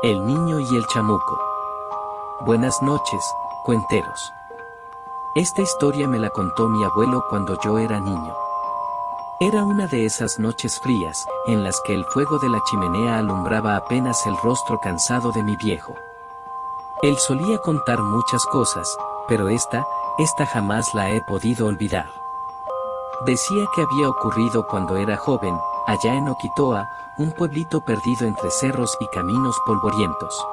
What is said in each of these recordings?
El niño y el chamuco. Buenas noches, cuenteros. Esta historia me la contó mi abuelo cuando yo era niño. Era una de esas noches frías, en las que el fuego de la chimenea alumbraba apenas el rostro cansado de mi viejo. Él solía contar muchas cosas, pero esta jamás la he podido olvidar. Decía que había ocurrido cuando era joven, allá en Oquitoa, un pueblito perdido entre cerros y caminos polvorientos.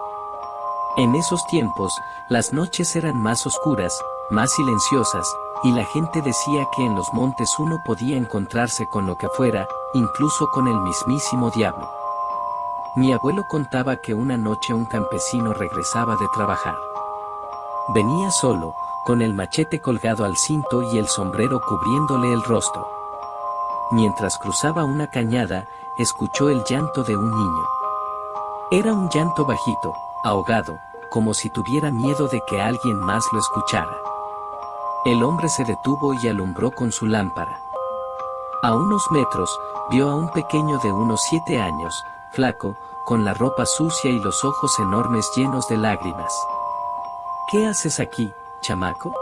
En esos tiempos, las noches eran más oscuras, más silenciosas, y la gente decía que en los montes uno podía encontrarse con lo que fuera, incluso con el mismísimo diablo. Mi abuelo contaba que una noche un campesino regresaba de trabajar. Venía solo, con el machete colgado al cinto y el sombrero cubriéndole el rostro. Mientras cruzaba una cañada, escuchó el llanto de un niño. Era un llanto bajito, ahogado, como si tuviera miedo de que alguien más lo escuchara. El hombre se detuvo y alumbró con su lámpara. A unos metros, vio a un pequeño de unos 7 años, flaco, con la ropa sucia y los ojos enormes llenos de lágrimas. ¿Qué haces aquí, chamaco?,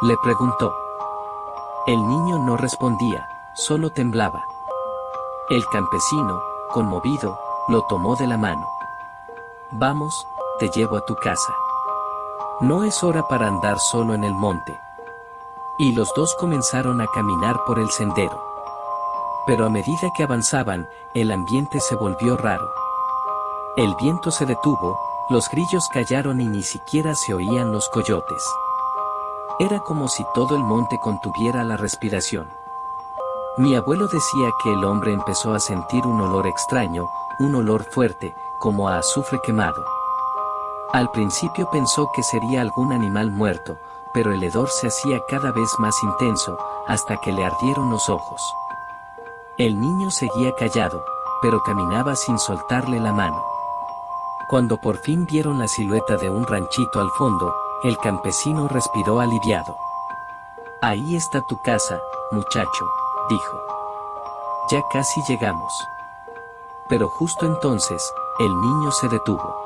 le preguntó. El niño no respondía, solo temblaba. El campesino, conmovido, lo tomó de la mano. Vamos, te llevo a tu casa. No es hora para andar solo en el monte. Y los dos comenzaron a caminar por el sendero. Pero a medida que avanzaban, el ambiente se volvió raro. El viento se detuvo, los grillos callaron y ni siquiera se oían los coyotes. Era como si todo el monte contuviera la respiración. Mi abuelo decía que el hombre empezó a sentir un olor extraño, un olor fuerte, como a azufre quemado. Al principio pensó que sería algún animal muerto, pero el hedor se hacía cada vez más intenso, hasta que le ardieron los ojos. El niño seguía callado, pero caminaba sin soltarle la mano. Cuando por fin vieron la silueta de un ranchito al fondo, el campesino respiró aliviado. Ahí está tu casa, muchacho, dijo. Ya casi llegamos. Pero justo entonces, el niño se detuvo.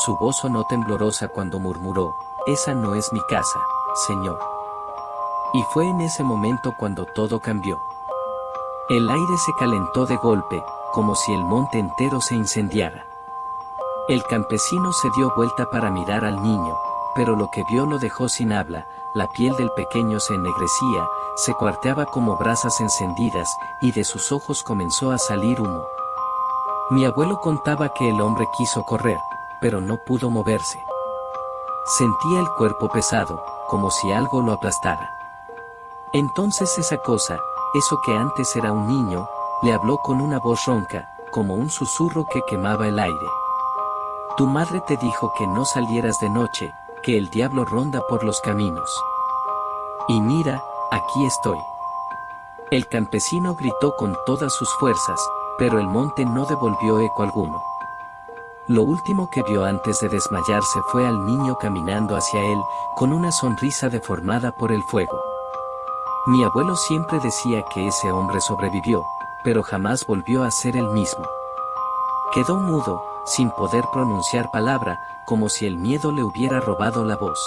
Su voz sonó temblorosa cuando murmuró, «Esa no es mi casa, señor». Y fue en ese momento cuando todo cambió. El aire se calentó de golpe, como si el monte entero se incendiara. El campesino se dio vuelta para mirar al niño, pero lo que vio lo dejó sin habla. La piel del pequeño se ennegrecía, se cuarteaba como brasas encendidas, y de sus ojos comenzó a salir humo. Mi abuelo contaba que el hombre quiso correr, pero no pudo moverse. Sentía el cuerpo pesado, como si algo lo aplastara. Entonces esa cosa, eso que antes era un niño, le habló con una voz ronca, como un susurro que quemaba el aire. Tu madre te dijo que no salieras de noche, que el diablo ronda por los caminos. Y mira, aquí estoy. El campesino gritó con todas sus fuerzas, pero el monte no devolvió eco alguno. Lo último que vio antes de desmayarse fue al niño caminando hacia él, con una sonrisa deformada por el fuego. Mi abuelo siempre decía que ese hombre sobrevivió, pero jamás volvió a ser el mismo. Quedó mudo, sin poder pronunciar palabra, como si el miedo le hubiera robado la voz.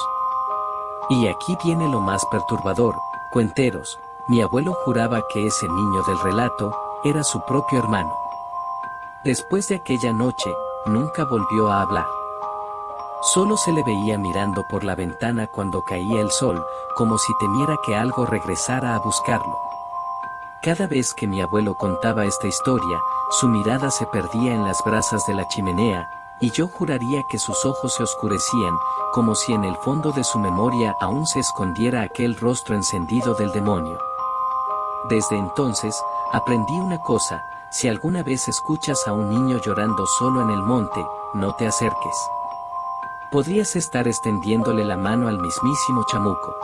Y aquí viene lo más perturbador, cuenteros, mi abuelo juraba que ese niño del relato era su propio hermano. Después de aquella noche, nunca volvió a hablar. Solo se le veía mirando por la ventana cuando caía el sol, como si temiera que algo regresara a buscarlo. Cada vez que mi abuelo contaba esta historia, su mirada se perdía en las brasas de la chimenea, y yo juraría que sus ojos se oscurecían, como si en el fondo de su memoria aún se escondiera aquel rostro encendido del demonio. Desde entonces, aprendí una cosa: si alguna vez escuchas a un niño llorando solo en el monte, no te acerques. Podrías estar extendiéndole la mano al mismísimo chamuco.